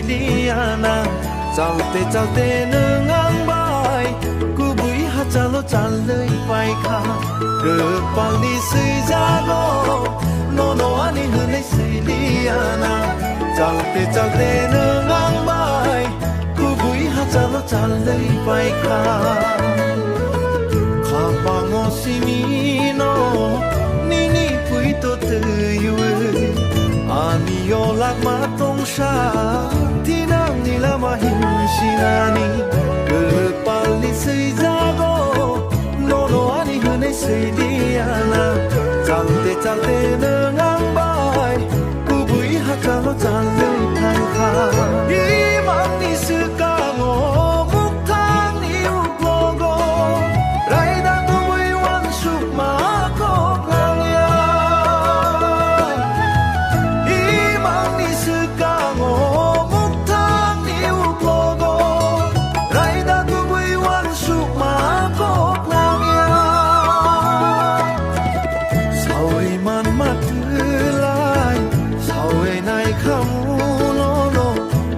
liana Chalte nương ang bay Cu bụi hát chalo chan lời phai kha Cơ pal ni sui ra go No no ani hư nay sui liana Chalte nương ang bay Cu bụi hát chalo chan lời phai kha Kha pa ngo si mi no Ni ni pui to tư yu Ani yo lak ma tong sha Tinang nila mahin sinani Ke pali sei jago No no ani hune sei diana Chalte nang bai Ku bui ha chalo chale thang kha Imang ni su ka ngo Muk thang ni uk logo Rai da tu bui wan suk ma kok lang ya Imang ni su ka ngo Muk thang ni uk logo Rai da tu bui wan suk ma kok lang ya Sao ai man mat thư lai Sao ai nai khamu no no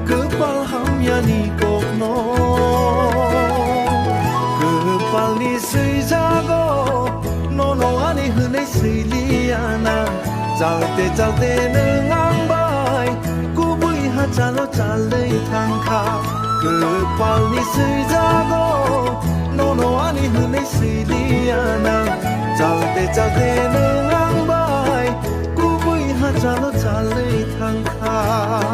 Cứ pal ham ya ni kok no Cứ pal ni sui jago No no ani hu nei sui liana Chalte nương ang bai Ku bui ha chalo chale thang kha Cứ pal ni sui jago No no ani hu nei sui liana Chalte nương ang bai Ku bui ha chalo chale thang kha